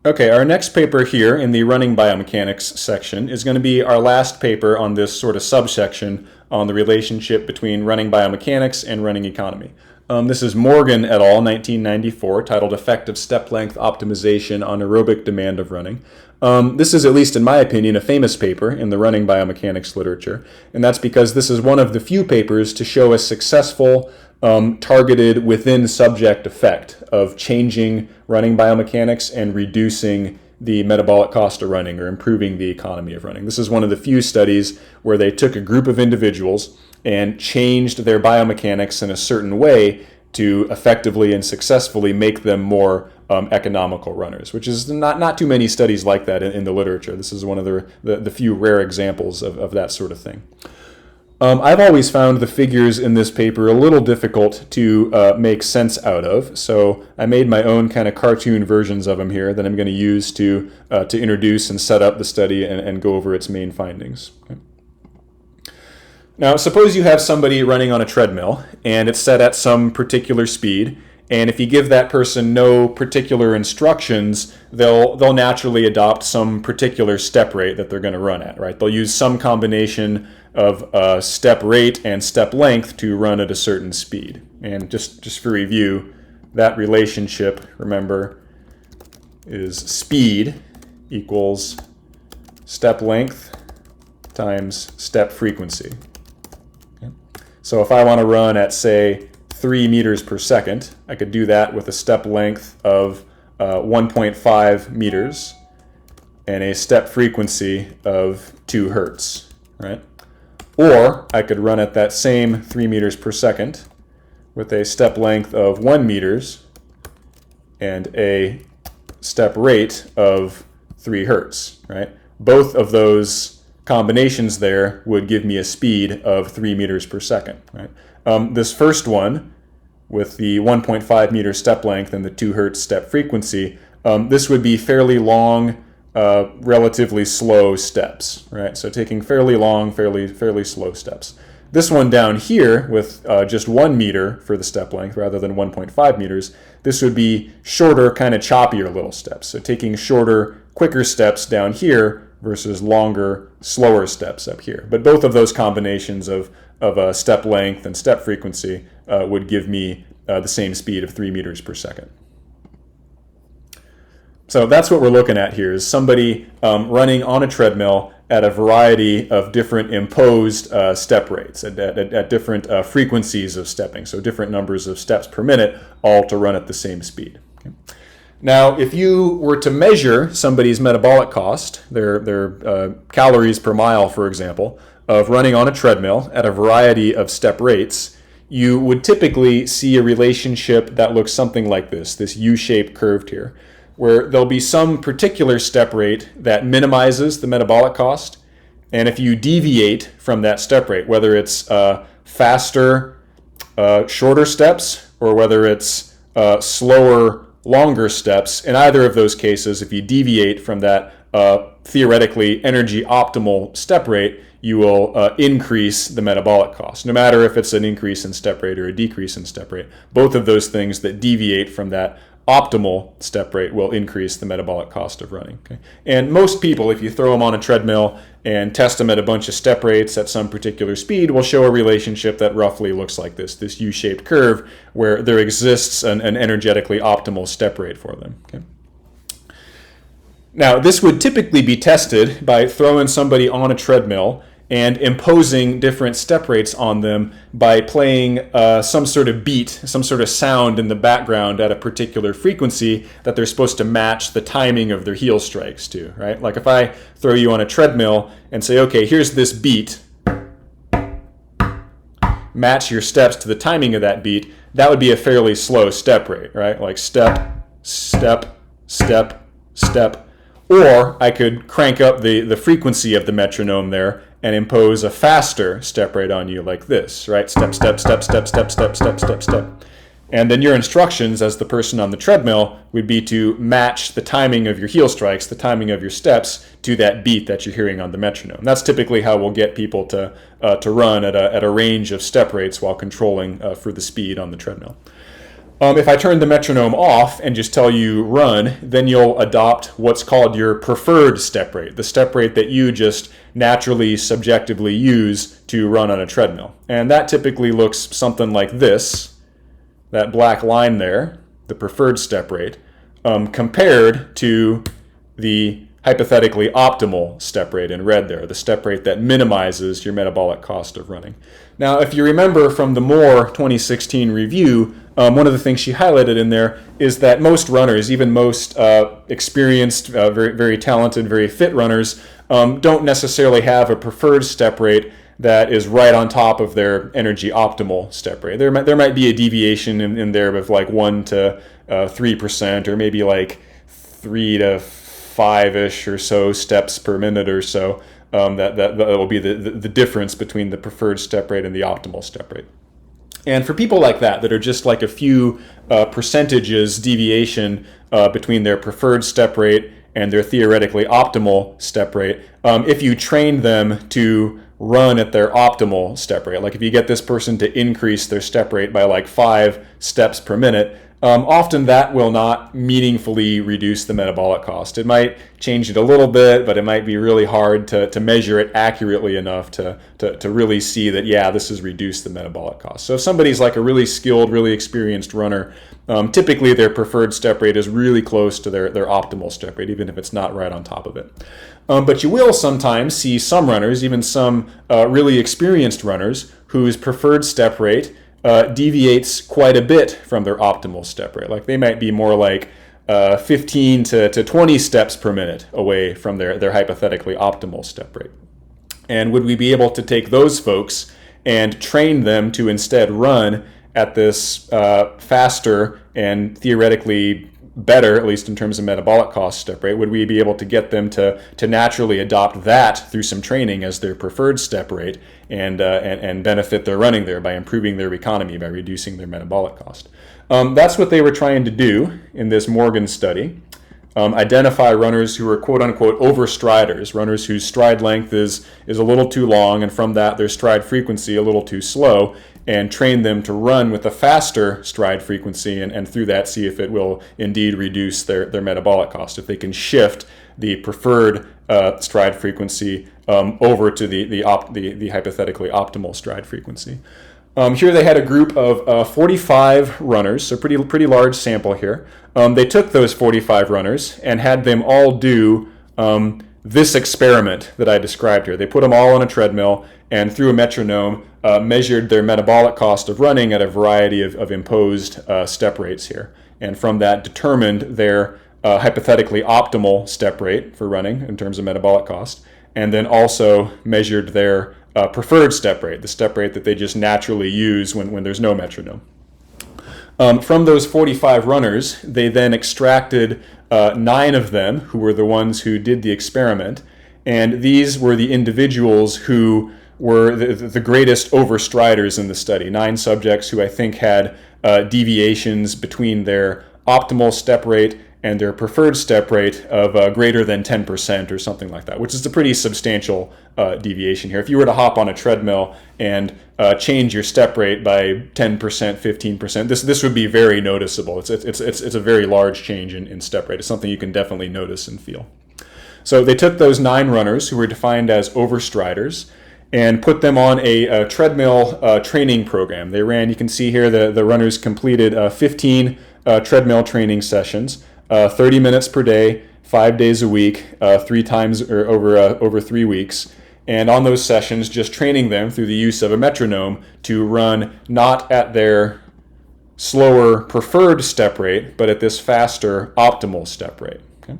Okay, our next paper here in the running biomechanics section is going to be our last paper on this sort of subsection on the relationship between running biomechanics and running economy. This is Morgan et al., 1994, titled Effective Step Length Optimization on Aerobic Demand of Running. This is, at least in my opinion, a famous paper in the running biomechanics literature, and that's because this is one of the few papers to show a successful targeted within subject effect of changing running biomechanics and reducing the metabolic cost of running or improving the economy of running. This is one of the few studies where they took a group of individuals and changed their biomechanics in a certain way to effectively and successfully make them more economical runners, which is not too many studies like that in the literature. This is one of the few rare examples of that sort of thing. I've always found the figures in this paper a little difficult to make sense out of, so I made my own kind of cartoon versions of them here that I'm going to use to introduce and set up the study and go over its main findings. Okay. Now, suppose you have somebody running on a treadmill and it's set at some particular speed, and if you give that person no particular instructions, they'll naturally adopt some particular step rate that they're going to run at, right? They'll use some combination of step rate and step length to run at a certain speed. And just for review, that relationship, remember, is speed equals step length times step frequency. Okay. So if I want to run at, say, 3 meters per second, I could do that with a step length of 1.5 meters and a step frequency of 2 hertz, right? Or I could run at that same 3 meters per second with a step length of 1 meters and a step rate of 3 hertz, right? Both of those combinations there would give me a speed of 3 meters per second, right? This first one, with the 1.5 meter step length and the 2 hertz step frequency, this would be fairly long, relatively slow steps, right? So taking fairly long, fairly slow steps. This one down here with just 1 meter for the step length rather than 1.5 meters, this would be shorter, kind of choppier little steps. So taking shorter, quicker steps down here versus longer, slower steps up here. But both of those combinations of step length and step frequency would give me the same speed of 3 meters per second. So that's what we're looking at here, is somebody running on a treadmill at a variety of different imposed step rates, at different frequencies of stepping, so different numbers of steps per minute, all to run at the same speed. Okay. Now, if you were to measure somebody's metabolic cost, their calories per mile, for example, of running on a treadmill at a variety of step rates, you would typically see a relationship that looks something like this U-shaped curve here, where there'll be some particular step rate that minimizes the metabolic cost, and if you deviate from that step rate, whether it's faster, shorter steps, or whether it's slower, longer steps, in either of those cases, if you deviate from that theoretically energy optimal step rate, you will increase the metabolic cost, no matter if it's an increase in step rate or a decrease in step rate. Both of those things that deviate from that optimal step rate will increase the metabolic cost of running. Okay? And most people, if you throw them on a treadmill and test them at a bunch of step rates at some particular speed, will show a relationship that roughly looks like this U-shaped curve where there exists an energetically optimal step rate for them. Okay? Now, this would typically be tested by throwing somebody on a treadmill and imposing different step rates on them by playing some sort of beat, some sort of sound in the background at a particular frequency that they're supposed to match the timing of their heel strikes to, right? Like if I throw you on a treadmill and say, okay, here's this beat, match your steps to the timing of that beat, that would be a fairly slow step rate, right? Like step, step, step, step. Or I could crank up the frequency of the metronome there and impose a faster step rate on you like this, right? Step, step, step, step, step, step, step, step, step. And then your instructions as the person on the treadmill would be to match the timing of your heel strikes, the timing of your steps, to that beat that you're hearing on the metronome. That's typically how we'll get people to run at a range of step rates while controlling for the speed on the treadmill. If I turn the metronome off and just tell you run, then you'll adopt what's called your preferred step rate, the step rate that you just naturally, subjectively use to run on a treadmill. And that typically looks something like this, that black line there, the preferred step rate, compared to the hypothetically optimal step rate in red there, the step rate that minimizes your metabolic cost of running. Now, if you remember from the Moore 2016 review, one of the things she highlighted in there is that most runners, even most experienced, very, very talented, very fit runners, don't necessarily have a preferred step rate that is right on top of their energy optimal step rate. There might be a deviation in there of like 1 to 3%, or maybe like 3 to 5-ish or so steps per minute or so. That will be the difference between the preferred step rate and the optimal step rate. And for people like that are just like a few percentages deviation between their preferred step rate and their theoretically optimal step rate, if you train them to run at their optimal step rate, like if you get this person to increase their step rate by like 5 steps per minute, often that will not meaningfully reduce the metabolic cost. It might change it a little bit, but it might be really hard to measure it accurately enough to really see that, yeah, this has reduced the metabolic cost. So if somebody's like a really skilled, really experienced runner, typically their preferred step rate is really close to their optimal step rate, even if it's not right on top of it. But you will sometimes see some runners, even some really experienced runners, whose preferred step rate deviates quite a bit from their optimal step rate. Like they might be more like 15 to 20 steps per minute away from their hypothetically optimal step rate. And would we be able to take those folks and train them to instead run at this faster and theoretically better, at least in terms of metabolic cost step rate? Would we be able to get them to naturally adopt that through some training as their preferred step rate and benefit their running there by improving their economy, by reducing their metabolic cost? That's what they were trying to do in this Morgan study. Identify runners who are quote-unquote overstriders, runners whose stride length is a little too long, and from that their stride frequency a little too slow, and train them to run with a faster stride frequency, and through that see if it will indeed reduce their metabolic cost, if they can shift the preferred stride frequency over to the hypothetically optimal stride frequency. Here they had a group of 45 runners, so pretty large sample here. They took those 45 runners and had them all do this experiment that I described here. They put them all on a treadmill and through a metronome measured their metabolic cost of running at a variety of imposed step rates here. And from that determined their hypothetically optimal step rate for running in terms of metabolic cost, and then also measured their preferred step rate, the step rate that they just naturally use when there's no metronome. From those 45 runners, they then extracted 9 of them who were the ones who did the experiment, and these were the individuals who were the greatest overstriders in the study. 9 subjects who I think had deviations between their optimal step rate and their preferred step rate of greater than 10% or something like that, which is a pretty substantial deviation here. If you were to hop on a treadmill and change your step rate by 10%, 15%, this would be very noticeable. It's a very large change in step rate. It's something you can definitely notice and feel. So they took those 9 runners who were defined as overstriders and put them on a treadmill training program. They ran, you can see here, the runners completed 15 treadmill training sessions, 30 minutes per day, 5 days a week, 3 times or over 3 weeks. And on those sessions, just training them through the use of a metronome to run not at their slower preferred step rate, but at this faster optimal step rate. Okay?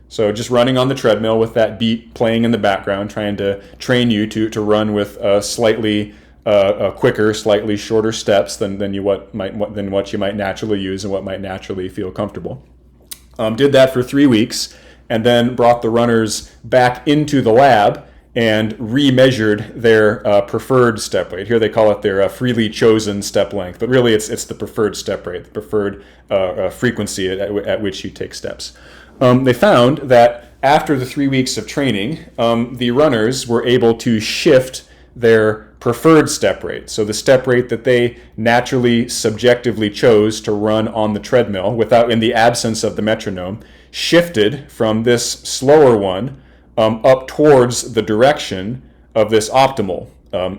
So just running on the treadmill with that beat playing in the background, trying to train you to run with slightly quicker, slightly shorter steps than what you might naturally use and what might naturally feel comfortable. Did that for 3 weeks, and then brought the runners back into the lab and remeasured their preferred step rate. Here they call it their freely chosen step length, but really it's the preferred step rate, the preferred frequency at which you take steps. They found that after the 3 weeks of training, the runners were able to shift their preferred step rate. So the step rate that they naturally, subjectively chose to run on the treadmill without, in the absence of the metronome, shifted from this slower one up towards the direction of this optimal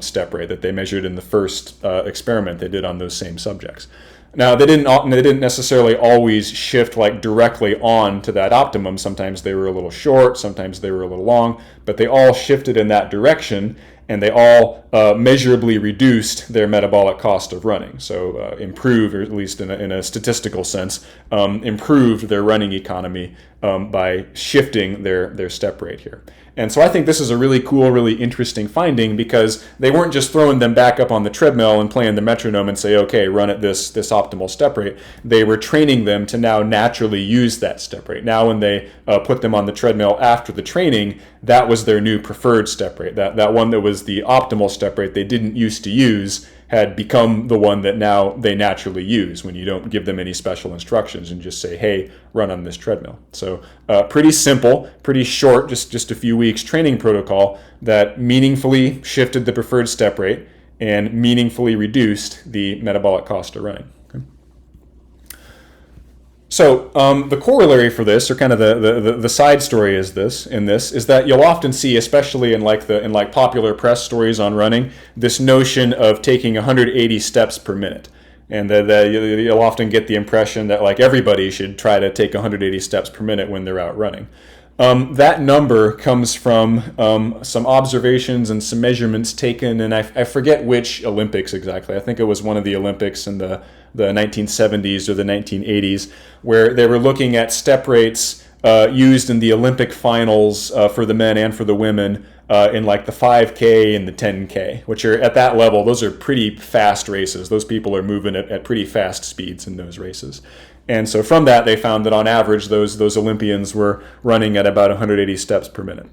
step rate that they measured in the first experiment they did on those same subjects. Now, they didn't necessarily always shift like directly on to that optimum. Sometimes they were a little short, sometimes they were a little long, but they all shifted in that direction, and they all measurably reduced their metabolic cost of running. So improved, or at least in a statistical sense, improved their running economy by shifting their step rate here. And so I think this is a really cool, really interesting finding, because they weren't just throwing them back up on the treadmill and playing the metronome and say, okay, run at this optimal step rate. They were training them to now naturally use that step rate. Now when they put them on the treadmill after the training, that was their new preferred step rate. That one that was the optimal step rate they didn't used to use had become the one that now they naturally use when you don't give them any special instructions and just say, hey, run on this treadmill. So pretty simple, pretty short, just a few weeks training protocol that meaningfully shifted the preferred step rate and meaningfully reduced the metabolic cost of running. So the corollary for this, or kind of the side story is that you'll often see, especially in like popular press stories on running, this notion of taking 180 steps per minute, and that you'll often get the impression that like everybody should try to take 180 steps per minute when they're out running. That number comes from some observations and some measurements taken, and I forget which Olympics exactly. I think it was one of the Olympics in the 1970s or the 1980s, where they were looking at step rates used in the Olympic finals for the men and for the women in like the 5K and the 10K, which are at that level, those are pretty fast races. Those people are moving at pretty fast speeds in those races. And so from that, they found that on average, those Olympians were running at about 180 steps per minute.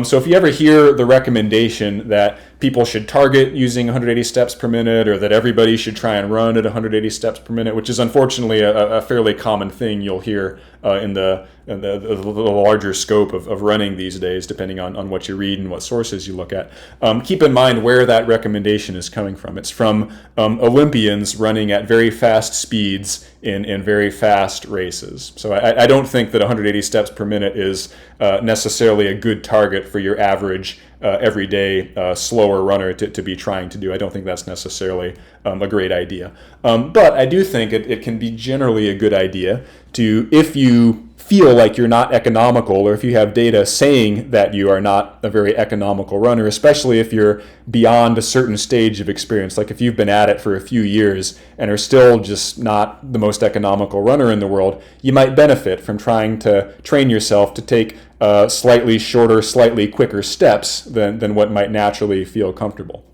So if you ever hear the recommendation that people should target using 180 steps per minute, or that everybody should try and run at 180 steps per minute, which is unfortunately a fairly common thing you'll hear in the larger scope of running these days, depending on what you read and what sources you look at, keep in mind where that recommendation is coming from. It's from Olympians running at very fast speeds in very fast races. So I don't think that 180 steps per minute is necessarily a good target for your average everyday slower runner to be trying to do. I don't think that's necessarily a great idea. But I do think it can be generally a good idea to, if you feel like you're not economical, or if you have data saying that you are not a very economical runner, especially if you're beyond a certain stage of experience, like if you've been at it for a few years and are still just not the most economical runner in the world, you might benefit from trying to train yourself to take slightly shorter, slightly quicker steps than what might naturally feel comfortable.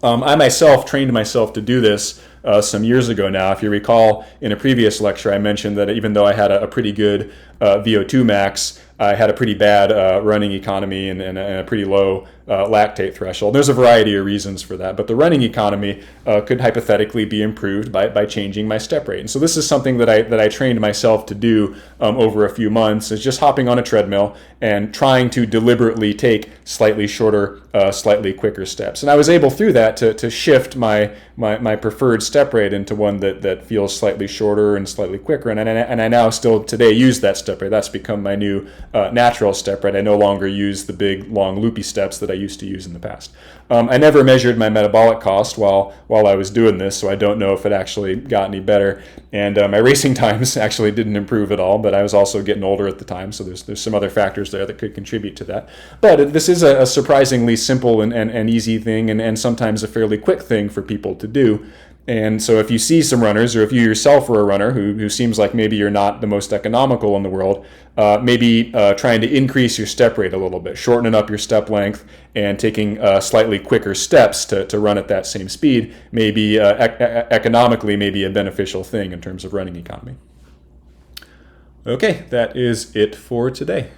I myself trained myself to do this some years ago now. If you recall, in a previous lecture, I mentioned that even though I had a pretty good VO2 max, I had a pretty bad running economy and a pretty low lactate threshold. There's a variety of reasons for that, but the running economy could hypothetically be improved by changing my step rate. And so this is something that I trained myself to do over a few months, is just hopping on a treadmill and trying to deliberately take slightly shorter, slightly quicker steps. And I was able through that to shift my preferred step rate into one that feels slightly shorter and slightly quicker. And I now still today use that step rate. That's become my new natural step rate. I no longer use the big, long, loopy steps that I used to use in the past. I never measured my metabolic cost while I was doing this, so I don't know if it actually got any better. And my racing times actually didn't improve at all, but I was also getting older at the time, so there's some other factors there that could contribute to that. But this is a surprisingly simple and easy thing, and sometimes a fairly quick thing for people to do. And so if you see some runners, or if you yourself are a runner who seems like maybe you're not the most economical in the world, maybe trying to increase your step rate a little bit, shortening up your step length and taking slightly quicker steps to run at that same speed, maybe economically maybe a beneficial thing in terms of running economy. Okay, that is it for today.